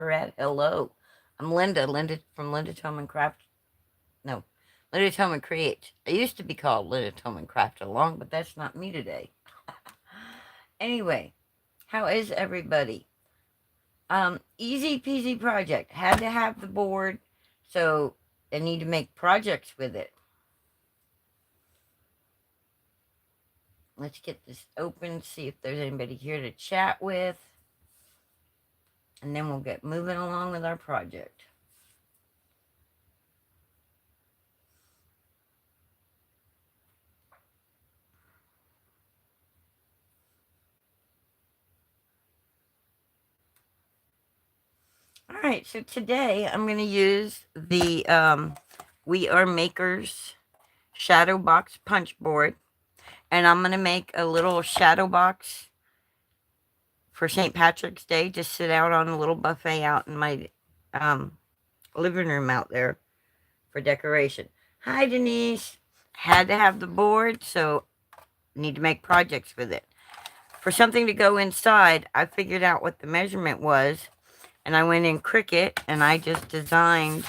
Brad, hello. I'm Linda. Linda from Linda Tillman Craft. No, Linda Tillman Create. I used to be called Linda Tillman Craft Along, but that's not me today. Anyway, how is everybody? Easy peasy project. Had to have the board, so I need to make projects with it. Let's get this open, see if there's anybody here to chat with, and then we'll get moving along with our project. All right, so today I'm going to use the We Are Makers shadow box punch board, and I'm going to make a little shadow box for St. Patrick's Day to sit out on a little buffet out in my living room out there for decoration. Hi, Denise. Had to have the board, so need to make projects with it. For something to go inside, I figured out what the measurement was, and I went in Cricut, and I just designed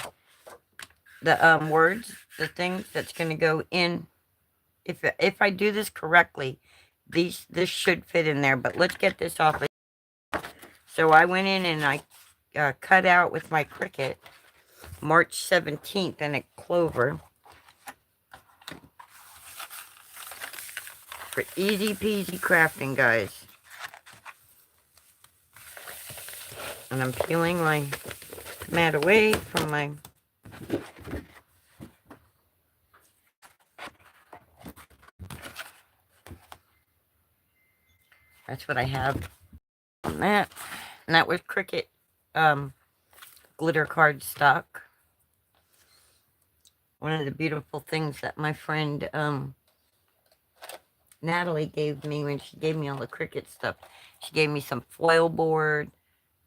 the words, the thing that's going to go in. If I do this correctly, this should fit in there, but let's get this off. So I went in and I cut out with my Cricut March 17th and a clover for easy peasy crafting, guys. And I'm peeling my mat away from my that's what I have on that. And that was Cricut glitter card stock. One of the beautiful things that my friend Natalie gave me when she gave me all the Cricut stuff. She gave me some foil board.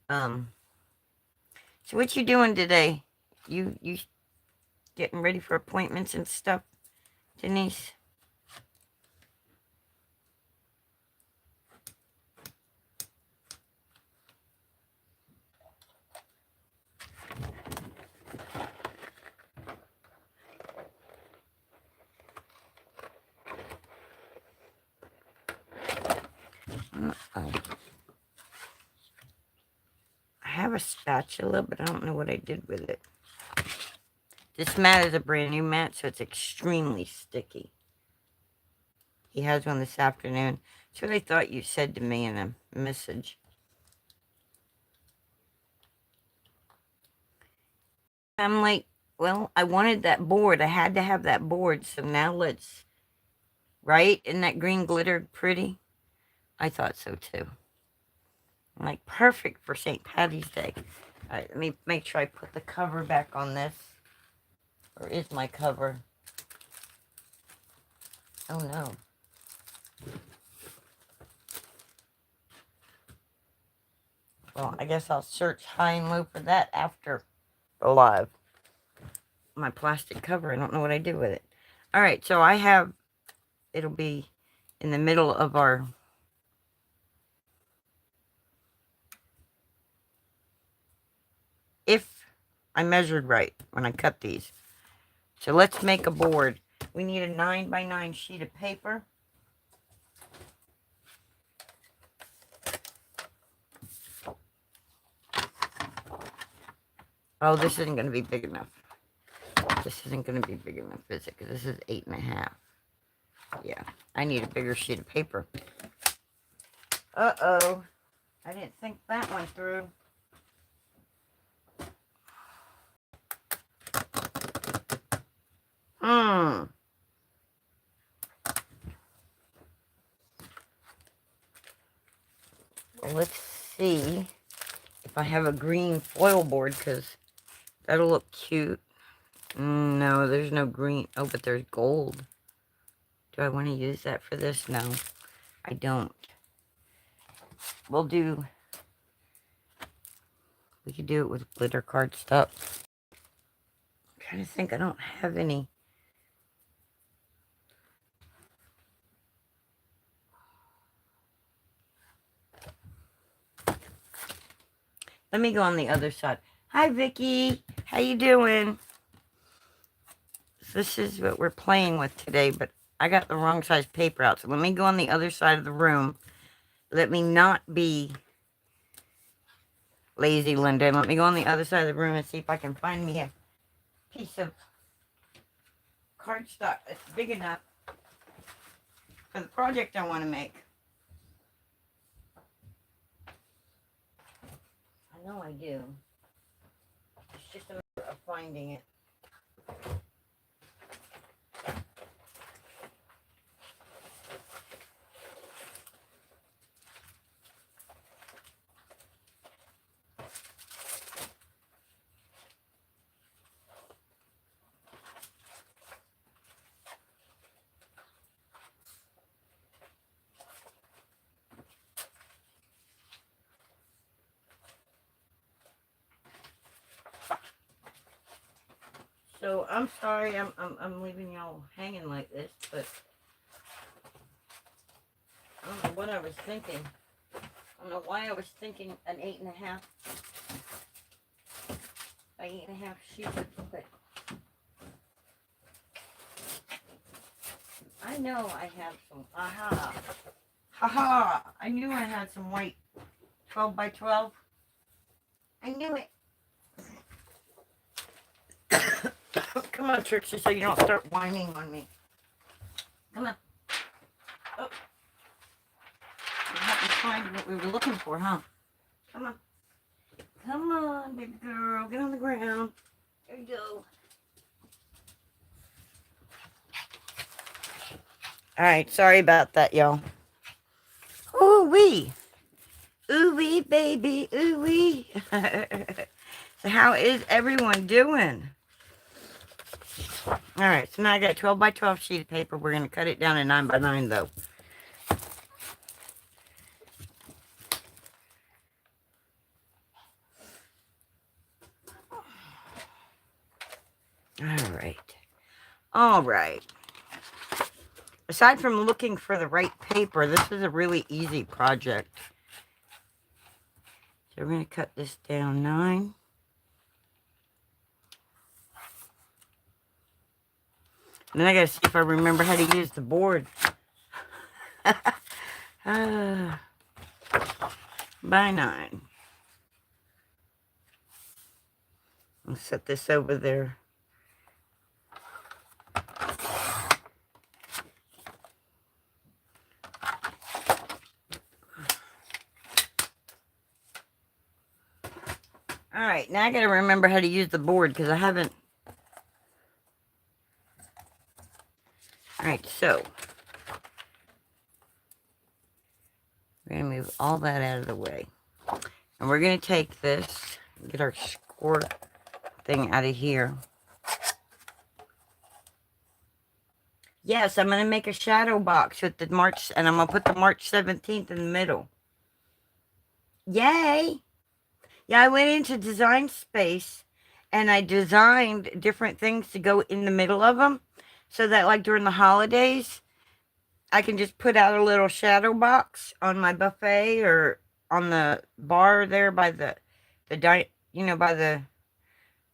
So what you doing today? You getting ready for appointments and stuff, Denise? Uh-oh. I have a spatula, but I don't know what I did with it. This mat is a brand new mat, so it's extremely sticky. He has one this afternoon. That's what I thought you said to me in a message. I'm like, well, I wanted that board. I had to have that board, so now let's... Right? Isn't that green glitter pretty? I thought so, too. I'm like, perfect for St. Patty's Day. All right, let me make sure I put the cover back on this. Or is my cover? Oh, no. Well, I guess I'll search high and low for that after the live. My plastic cover, I don't know what I did with it. All right, so I have... It'll be in the middle of our... If I measured right when I cut these. So let's make a board. We need a 9x9 sheet of paper. Oh, this isn't going to be big enough. This isn't going to be big enough, is it? Because this is 8.5. Yeah, I need a bigger sheet of paper. Uh-oh. I didn't think that one through. Well, let's see if I have a green foil board, because that'll look cute. No, there's no green. Oh, but there's gold. Do I want to use that for this? No, I don't. We could do it with glitter card stuff. I'm trying to think. I don't have any. Let me go on the other side. Hi, Vicky. How you doing? This is what we're playing with today, but I got the wrong size paper out. So let me go on the other side of the room. Let me not be lazy, Linda. Let me go on the other side of the room and see if I can find me a piece of cardstock that's big enough for the project I want to make. I know I do. It's just a matter of finding it. So I'm sorry I'm leaving y'all hanging like this, but I don't know what I was thinking. I don't know why I was thinking an 8.5 by 8.5 sheet, but I know I have some. Aha! Haha! I knew I had some white 12 by 12. I knew it. Come on, Trixie, so you don't start whining on me. Come on. Oh. We haven't find what we were looking for, huh? Come on. Come on, baby girl. Get on the ground. There you go. Alright, sorry about that, y'all. Ooh-wee. Ooh-wee, baby. Ooh-wee. So how is everyone doing? Alright, so now I got a 12 by 12 sheet of paper. We're going to cut it down to 9 by 9, though. Alright. Aside from looking for the right paper, this is a really easy project. So we're going to cut this down 9. And then I gotta see if I remember how to use the board. By 9. I'll set this over there. Alright, now I gotta remember how to use the board because I haven't. Alright, so we're going to move all that out of the way. And we're going to take this, get our score thing out of here. Yes, I'm going to make a shadow box with the March, and I'm going to put the March 17th in the middle. Yay! Yeah, I went into Design Space, and I designed different things to go in the middle of them. So that, like, during the holidays, I can just put out a little shadow box on my buffet or on the bar there by by the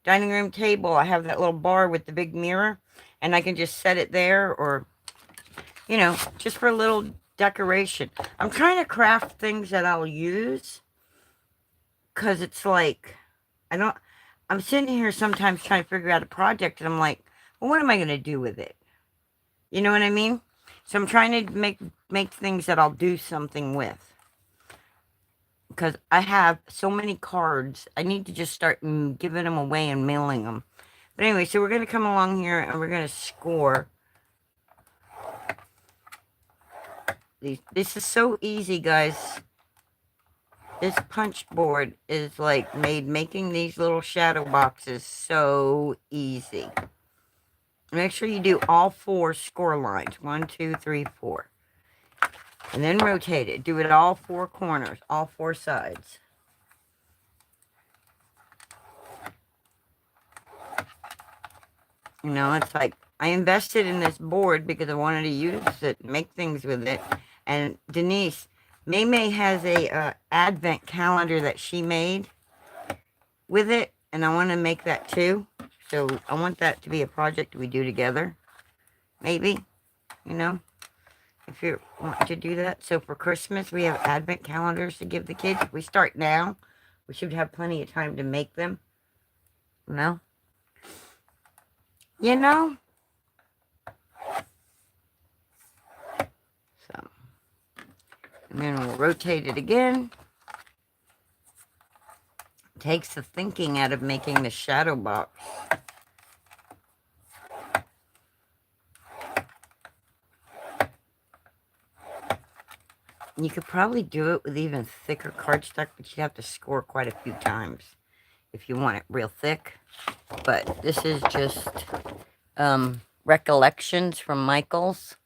dining room table. I have that little bar with the big mirror, and I can just set it there, or, just for a little decoration. I'm trying to craft things that I'll use, because it's like, I'm sitting here sometimes trying to figure out a project, and I'm like, well, what am I going to do with it? You know what I mean? So I'm trying to make things that I'll do something with. Because I have so many cards. I need to just start giving them away and mailing them. But anyway, so we're going to come along here and we're going to score. This is so easy, guys. This punch board is like making these little shadow boxes so easy. Make sure you do all 4 score lines. 1, 2, 3, 4. And then rotate it. Do it all 4 corners, all 4 sides. It's like, I invested in this board because I wanted to use it, make things with it. And Denise, May has a advent calendar that she made. with it, and I want to make that too. So I want that to be a project we do together. Maybe, you know, if you want to do that. So for Christmas, we have advent calendars to give the kids. If we start now, we should have plenty of time to make them. No? You know? So, and then we'll rotate it again. Takes the thinking out of making the shadow box. You could probably do it with even thicker cardstock, but you have to score quite a few times if you want it real thick. But this is just recollections from Michael's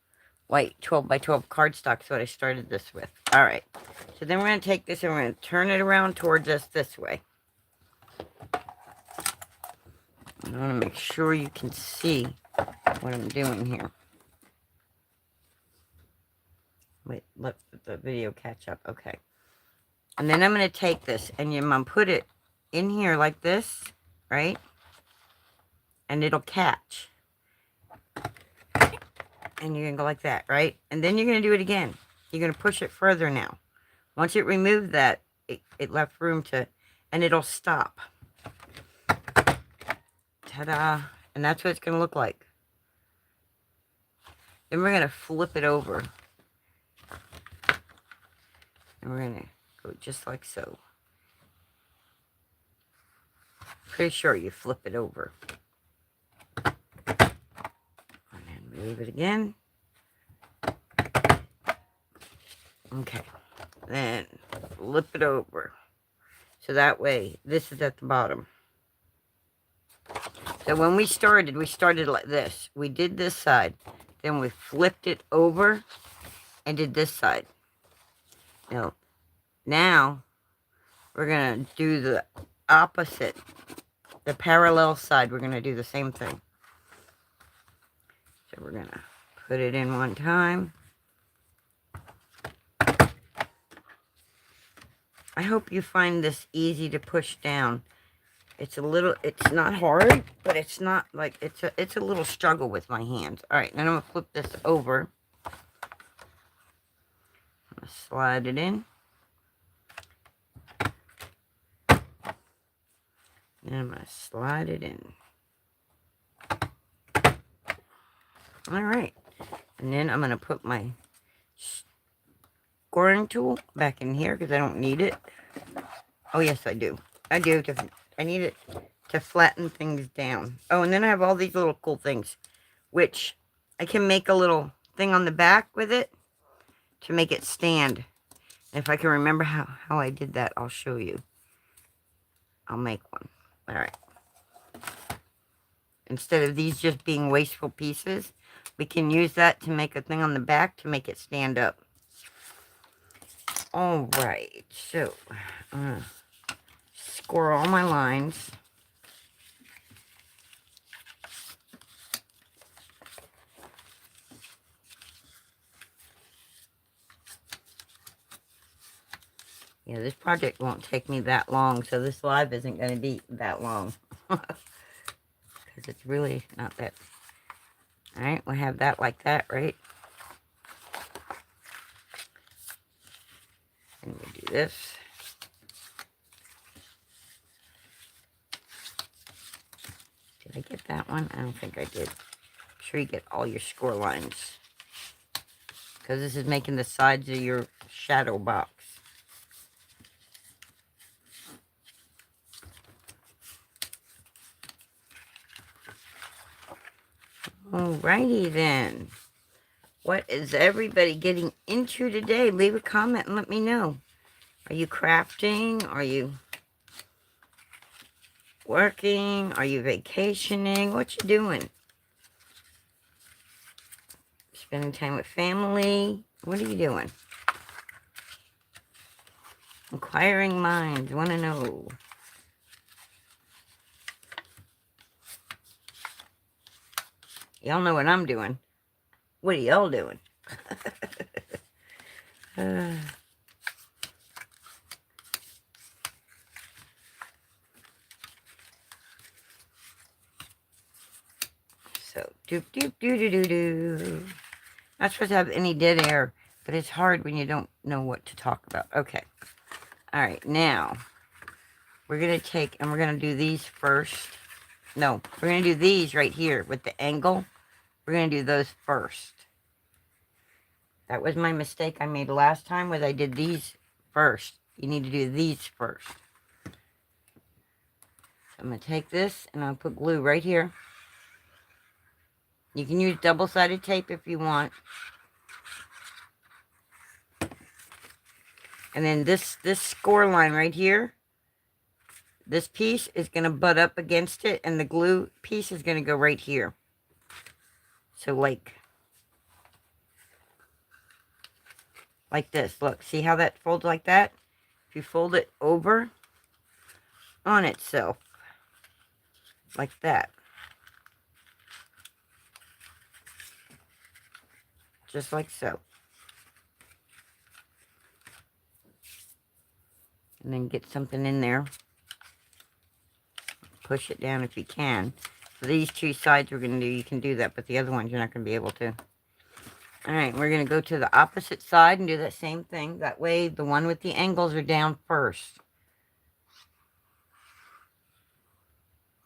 white 12 by 12 cardstock. That's what I started this with. All right. So then we're going to take this and we're going to turn it around towards us this way. I want to make sure you can see what I'm doing here. Wait, let the video catch up. Okay. And then I'm going to take this and I'm going to put it in here like this, right? And it'll catch. And you're going to go like that, right? And then you're going to do it again. You're going to push it further now. Once it removed that, it left room to, and it'll stop. Ta-da. And that's what it's going to look like. Then we're going to flip it over. And we're going to go just like so. Pretty sure you flip it over. And then move it again. Okay. Then flip it over. So that way, this is at the bottom. So when we started like this. We did this side. Then we flipped it over and did this side. Now we're going to do the opposite. The parallel side, we're going to do the same thing. So we're going to put it in one time. I hope you find this easy to push down. It's not hard, but it's not like, it's a little struggle with my hands. All right, then I'm going to flip this over. I'm going to slide it in. And I'm going to slide it in. All right. And then I'm going to put my scoring tool back in here because I don't need it. Oh, yes, I do. I do. I need it to flatten things down. Oh, and then I have all these little cool things, which I can make a little thing on the back with it to make it stand. And if I can remember how I did that, I'll show you. I'll make one. All right. Instead of these just being wasteful pieces, we can use that to make a thing on the back to make it stand up. All right. So, score all my lines. Yeah, this project won't take me that long, so this live isn't going to be that long. Because it's really not that. Alright, we'll have that like that, right? And we do this. Did I get that one? I don't think I did. I'm sure you get all your score lines. Because this is making the sides of your shadow box. Alrighty then. What is everybody getting into today? Leave a comment and let me know. Are you crafting? Are you working? Are you vacationing? What you doing? Spending time with family? What are you doing? Inquiring minds want to know. Y'all know what I'm doing. What are y'all doing? So, doop, doop, doo, doo, doo, doo. Not supposed to have any dead air, but it's hard when you don't know what to talk about. Okay. All right, now we're going to take and we're going to do these first. No, we're going to do these right here with the angle. We're going to do those first. That was my mistake I made last time, was I did these first. You need to do these first. So I'm going to take this and I'll put glue right here. You can use double-sided tape if you want. And then this score line right here, this piece is going to butt up against it, and the glue piece is going to go right here. So like this. Look, see how that folds like that? If you fold it over on itself, like that. Just like so. And then get something in there. Push it down if you can. So these two sides we're going to do, you can do that, but the other ones you're not going to be able to. Alright, we're going to go to the opposite side and do that same thing. That way the one with the angles are down first.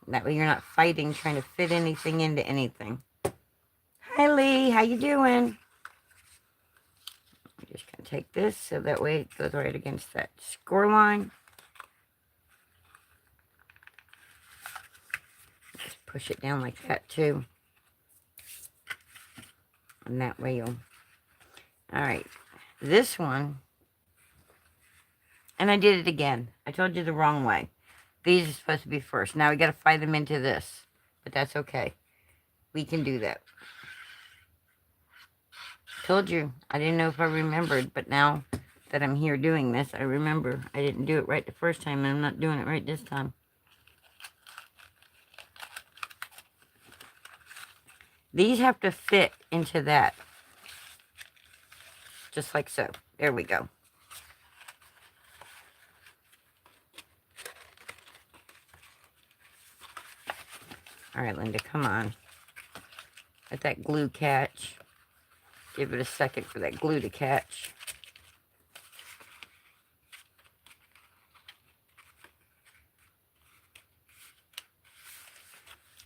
That way you're not fighting, trying to fit anything into anything. Hi Lee, how you doing? I'm just going to take this so that way it goes right against that score line. Just push it down like that too. And that way you'll... Alright, this one, and I did it again. I told you the wrong way. These are supposed to be first. Now we got to fight them into this, but that's okay. We can do that. Told you, I didn't know if I remembered, but now that I'm here doing this, I remember I didn't do it right the first time, and I'm not doing it right this time. These have to fit into that. Just like so. There we go. Alright, Linda, come on. Let that glue catch. Give it a second for that glue to catch.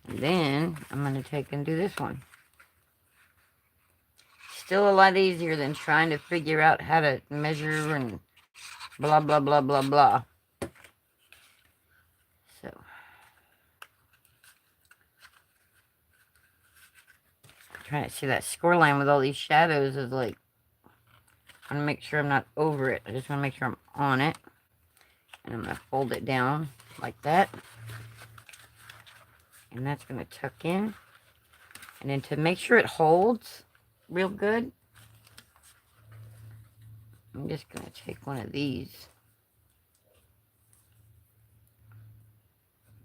And then I'm going to take and do this one. Still a lot easier than trying to figure out how to measure and blah, blah, blah, blah, blah. So. Trying to see that score line with all these shadows is like, I want to make sure I'm not over it. I just want to make sure I'm on it. And I'm going to fold it down like that. And that's going to tuck in. And then to make sure it holds real good, I'm just going to take one of these.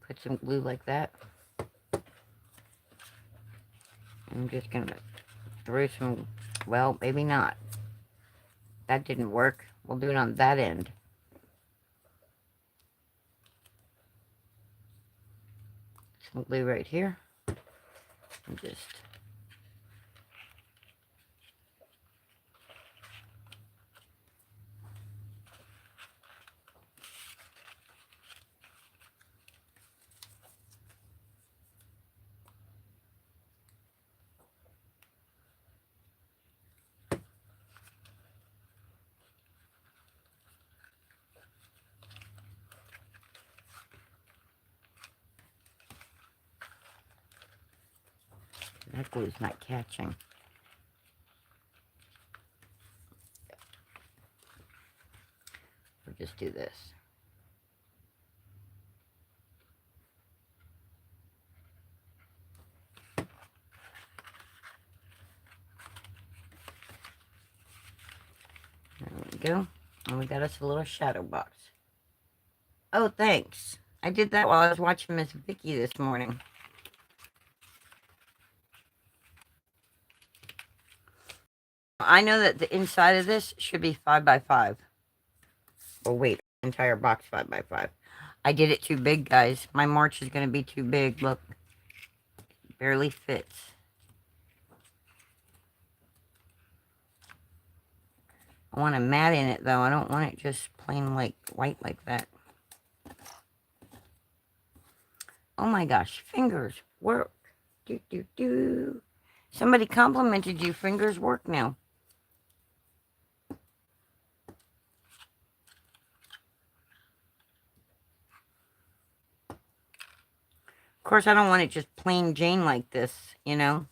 Put some glue like that. I'm just going to throw some, well, maybe not. That didn't work. We'll do it on that end. Some glue right here. And just... that glue's not catching. We'll just do this. There we go. And we got us a little shadow box. Oh, thanks. I did that while I was watching Miss Vicky this morning. I know that the inside of this should be 5 by 5. Oh, wait. Entire box 5 by 5. I did it too big, guys. My march is going to be too big. Look. Barely fits. I want a matte in it, though. I don't want it just plain like white like that. Oh my gosh, fingers work. Do, do, do. Somebody complimented you. Fingers work now. Of course, I don't want it just plain Jane like this, you know.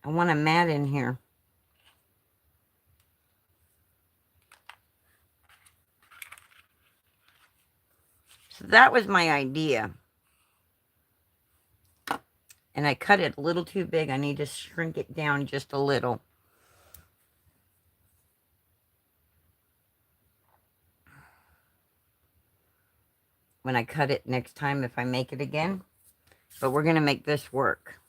I want a matte in here. So that was my idea. And I cut it a little too big. I need to shrink it down just a little. When I cut it next time, if I make it again. But we're going to make this work.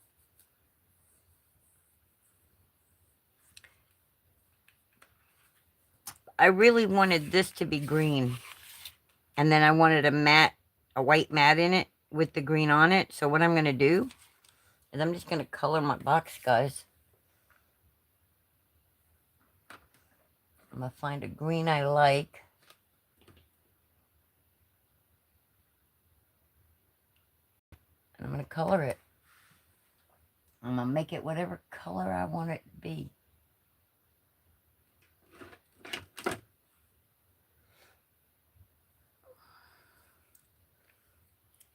I really wanted this to be green. And then I wanted a white matte in it with the green on it. So what I'm going to do is I'm just going to color my box, guys. I'm going to find a green I like. And I'm going to color it. I'm going to make it whatever color I want it to be.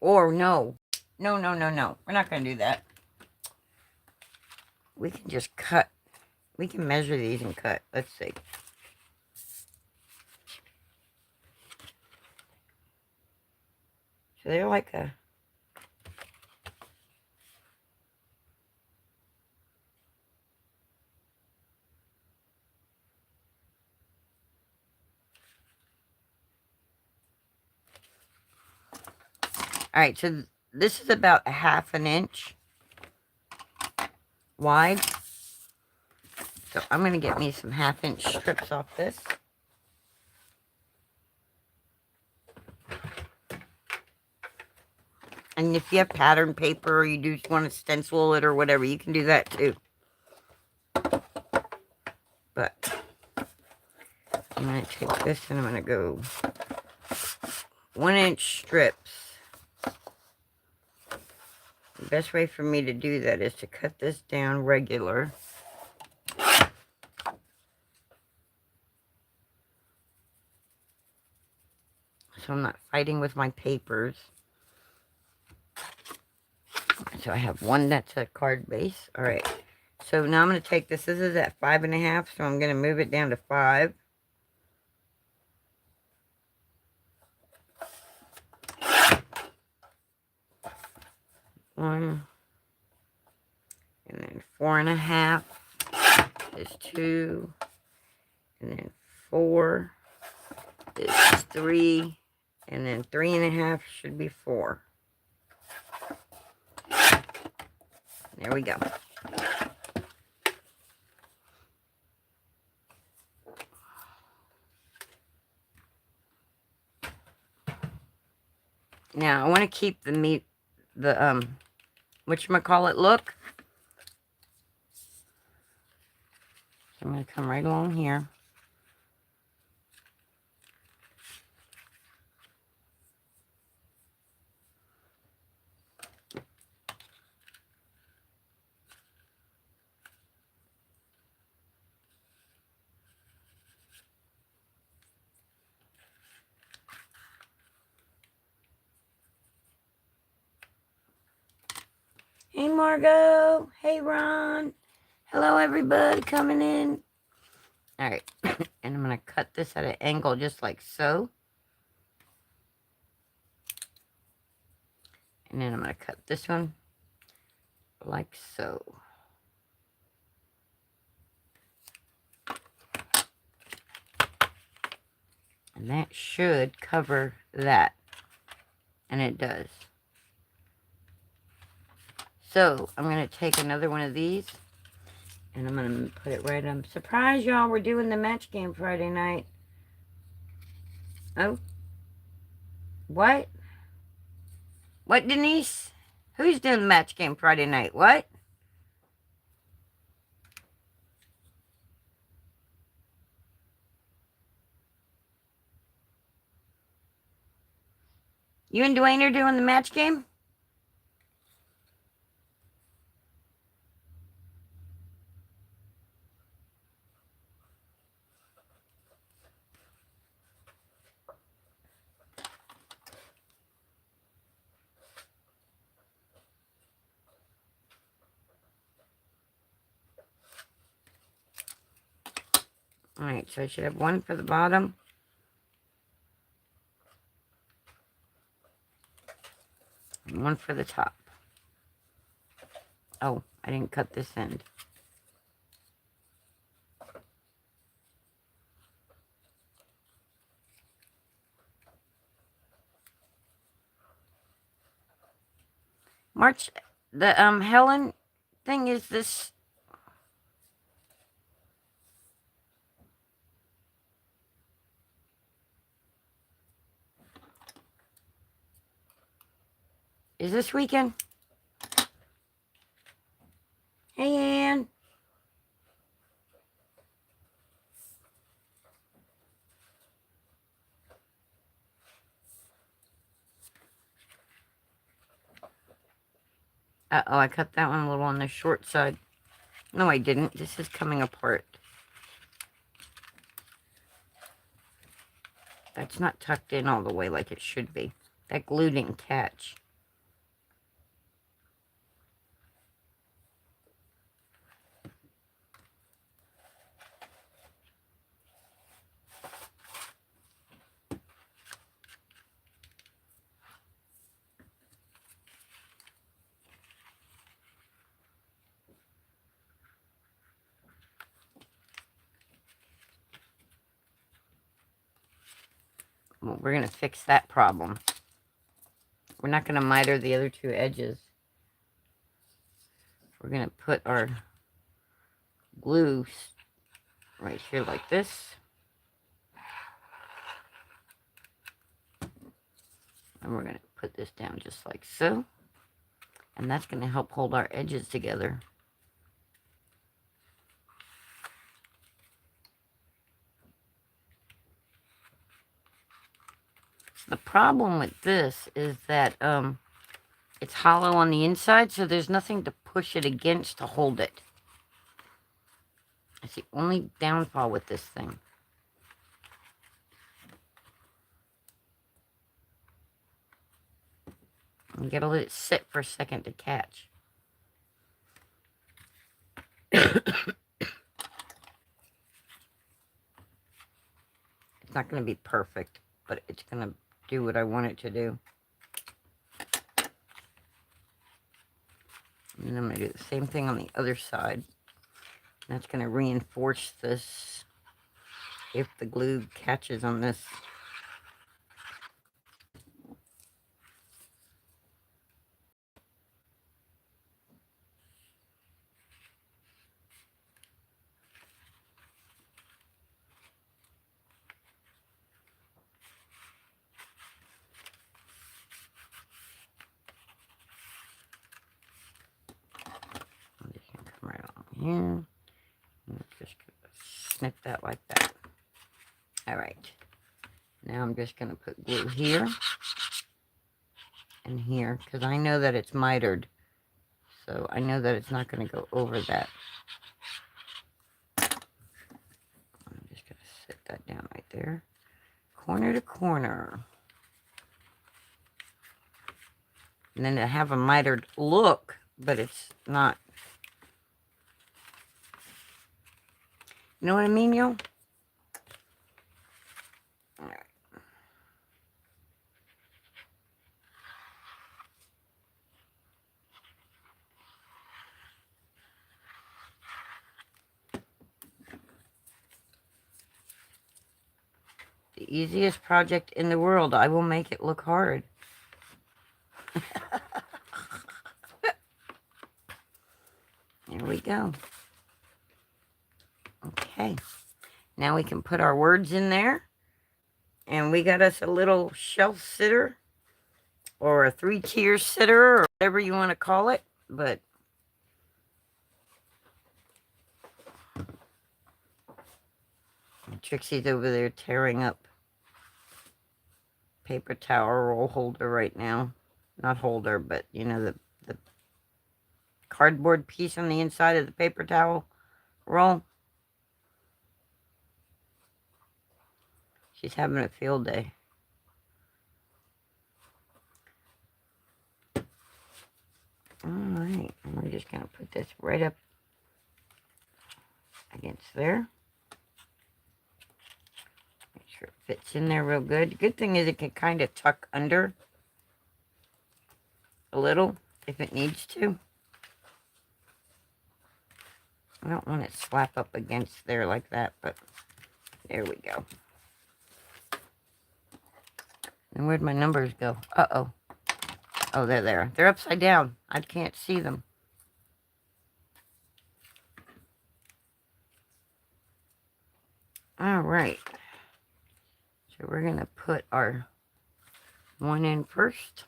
Or no. No. We're not going to do that. We can just cut. We can measure these and cut. Let's see. So they're like a... Alright, so this is about 1/2 inch wide. So I'm going to get me some 1/2 inch strips off this. And if you have pattern paper or you just want to stencil it or whatever, you can do that too. But I'm going to take this and I'm going to go 1 inch strips. The best way for me to do that is to cut this down regular. So I'm not fighting with my papers. So I have one that's a card base. All right. So now I'm going to take this. This is at 5.5. So I'm going to move it down to 5. One. And then 4.5 is 2. And then 4 is 3. And then 3.5 should be 4. There we go. Now I want to keep the whatchamacallit look. So I'm going to come right along here. Hey, Margot. Hey, Ron. Hello, everybody coming in. All right. And I'm going to cut this at an angle just like so. And then I'm going to cut this one like so. And that should cover that. And it does. So, I'm going to take another one of these. And I'm going to put it right on. Surprise, y'all. We're doing the match game Friday night. Oh. What? What, Denise? Who's doing the match game Friday night? What? You and Dwayne are doing the match game? Alright, so I should have one for the bottom. And one for the top. Oh, I didn't cut this end. March, the Helen thing is this. Is this weekend? Hey, Ann. Uh-oh, I cut that one a little on the short side. No, I didn't. This is coming apart. That's not tucked in all the way like it should be. That glue didn't catch. Well, we're going to fix that problem. We're not going to miter the other two edges. We're going to put our glue right here like this. And we're going to put this down just like so. And that's going to help hold our edges together. The problem with this is that it's hollow on the inside, so there's nothing to push it against to hold it. That's the only downfall with this thing. You gotta let it sit for a second to catch. It's not gonna be perfect, but it's gonna do what I want it to do. And then I'm going to do the same thing on the other side. That's going to reinforce this if the glue catches on this. Here. Just snip that like that. All right. Now I'm just going to put glue here and here because I know that it's mitered. So I know that it's not going to go over that. I'm just going to sit that down right there. Corner to corner. And then to have a mitered look, but it's not. You know what I mean, yo? All right. The easiest project in the world. I will make it look hard. There we go. Okay. Now we can put our words in there. And we got us a little shelf sitter or a 3-tier sitter, or whatever you want to call it. But Trixie's over there tearing up paper towel roll holder right now. Not holder, but you know, the cardboard piece on the inside of the paper towel roll. She's having a field day. Alright, we're just going to put this right up against there. Make sure it fits in there real good. The good thing is it can kind of tuck under a little if it needs to. I don't want it slap up against there like that, but there we go. And where'd my numbers go? Uh-oh. Oh, they're there. They're upside down. I can't see them. All right. So we're going to put our one in first.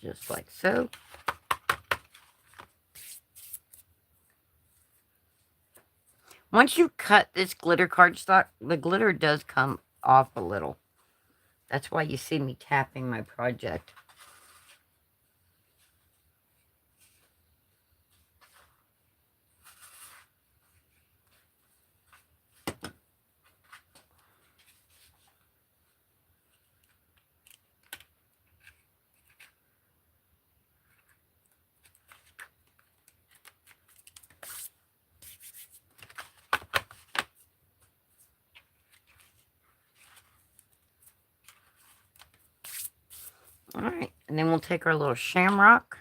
Just like so. Once you cut this glitter cardstock, the glitter does come off a little. That's why you see me tapping my project. Alright, and then we'll take our little shamrock,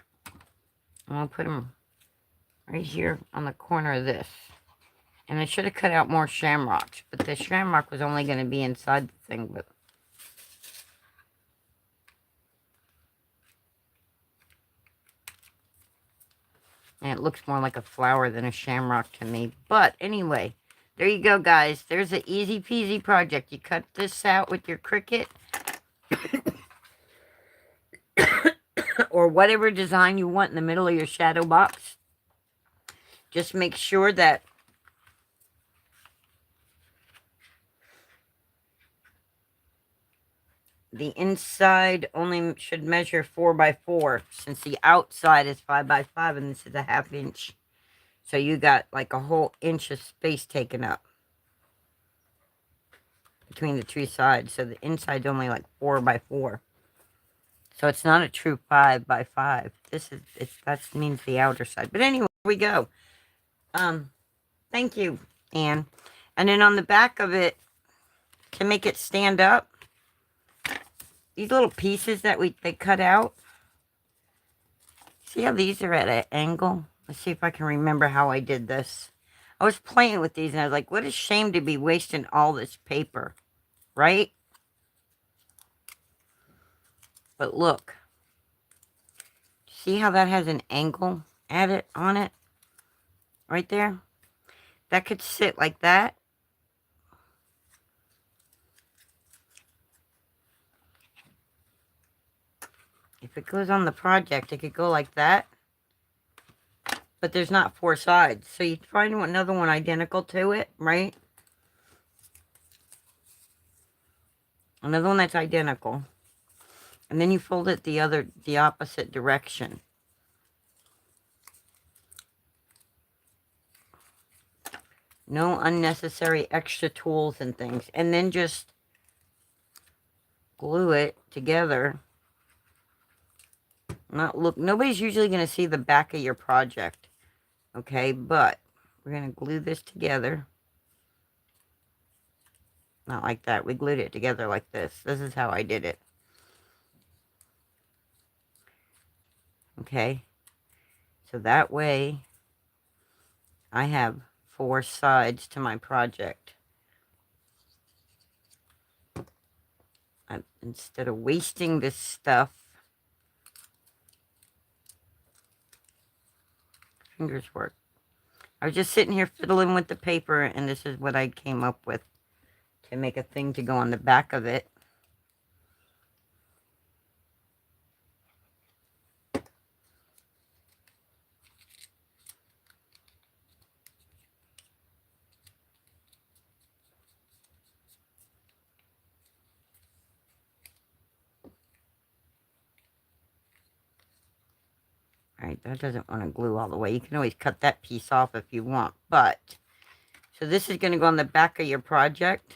and we'll put them right here on the corner of this. And I should have cut out more shamrocks, but the shamrock was only going to be inside the thing, but... And it looks more like a flower than a shamrock to me. But anyway, there you go, guys. There's an easy peasy project. You cut this out with your Cricut. Or whatever design you want in the middle of your shadow box. Just make sure that the inside only should measure 4 by 4, since the outside is 5 by 5 and this is a 1/2 inch. So you got like a whole inch of space taken up between the two sides. So the inside's only like 4 by 4. So it's not a true 5 by 5. That means the outer side. But anyway, here we go. Thank you, Anne. And then on the back of it, to make it stand up, these little pieces that they cut out. See how these are at an angle? Let's see if I can remember how I did this. I was playing with these and I was like, what a shame to be wasting all this paper, right? But look. See how that has an angle on it? Right there? That could sit like that. If it goes on the project, it could go like that. But there's not 4 sides. So you find another one identical to it, right? Another one that's identical. And then you fold it the opposite direction. No unnecessary extra tools and things. And then just glue it together. Nobody's usually going to see the back of your project. Okay, but we're going to glue this together. Not like that. We glued it together like this. This is how I did it. Okay. So that way, I have 4 sides to my project. instead of wasting this stuff. Fingers work. I was just sitting here fiddling with the paper, and this is what I came up with to make a thing to go on the back of it. Alright, that doesn't want to glue all the way. You can always cut that piece off if you want, but... So this is going to go on the back of your project.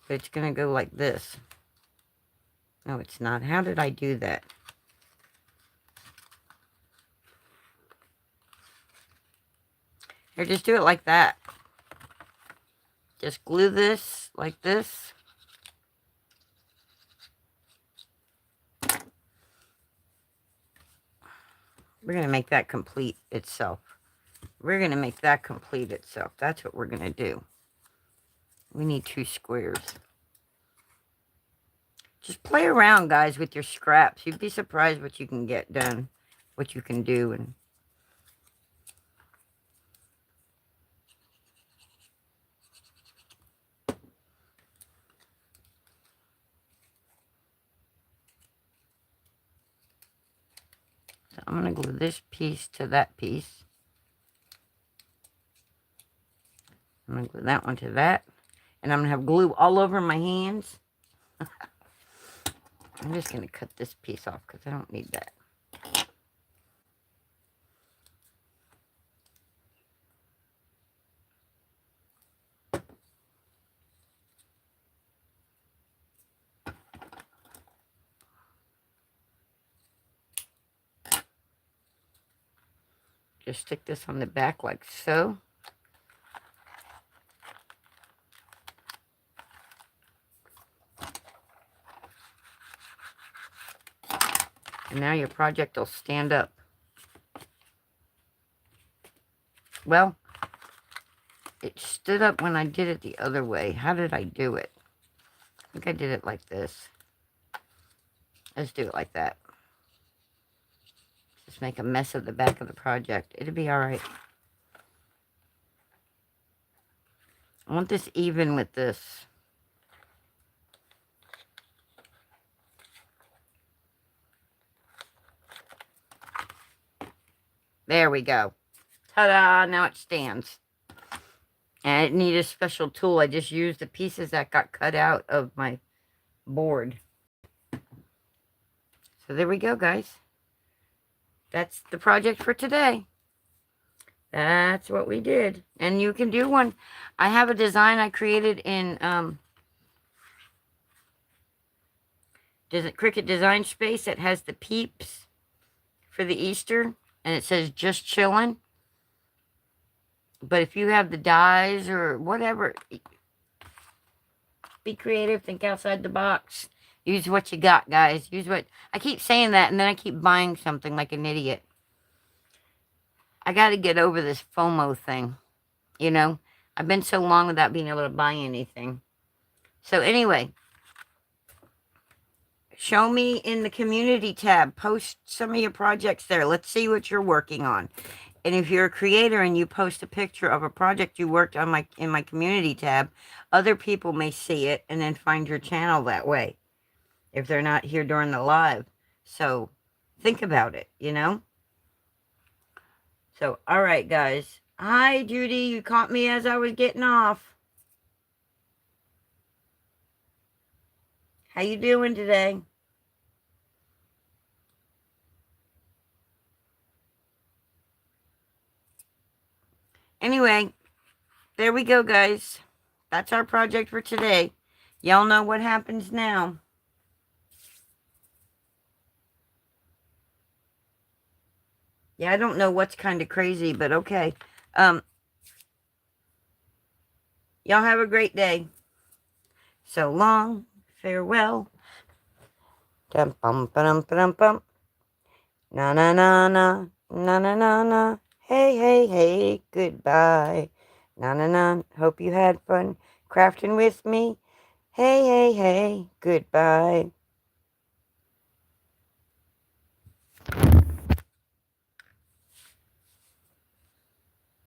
But it's going to go like this. No, it's not. How did I do that? Here, just do it like that. Just glue this like this. We're going to make that complete itself. We're going to make that complete itself. That's what we're going to do. We need 2 squares. Just play around, guys, with your scraps. You'd be surprised what you can get done. What you can do. And so I'm going to glue this piece to that piece. I'm going to glue that one to that. And I'm going to have glue all over my hands. I'm just going to cut this piece off because I don't need that. Just stick this on the back like so. And now your project will stand up. Well, it stood up when I did it the other way. How did I do it? I think I did it like this. Let's do it like that. Just make a mess of the back of the project. It'll be alright. I want this even with this. There we go. Ta-da! Now it stands. And I didn't need a special tool. I just used the pieces that got cut out of my board. So there we go, guys. That's the project for today. That's what we did. And you can do one. I have a design I created in Cricut Design Space that has the peeps for the Easter. And it says just chillin'. But if you have the dies or whatever, be creative, think outside the box. Use what you got, guys. Use what... I keep saying that, and then I keep buying something like an idiot. I got to get over this FOMO thing. You know? I've been so long without being able to buy anything. So anyway, show me in the community tab. Post some of your projects there. Let's see what you're working on. And if you're a creator and you post a picture of a project you worked on in my community tab, other people may see it and then find your channel that way. If they're not here during the live. So think about it, you know? So, all right, guys. Hi, Judy. You caught me as I was getting off. How you doing today? Anyway, there we go, guys. That's our project for today. Y'all know what happens now. Yeah, I don't know what's kind of crazy, but okay. Y'all have a great day. So long. Farewell. Dum bum ba dum bum. Na na na na na na na na. Hey hey hey. Goodbye. Na na na. Hope you had fun crafting with me. Hey, hey, hey, goodbye.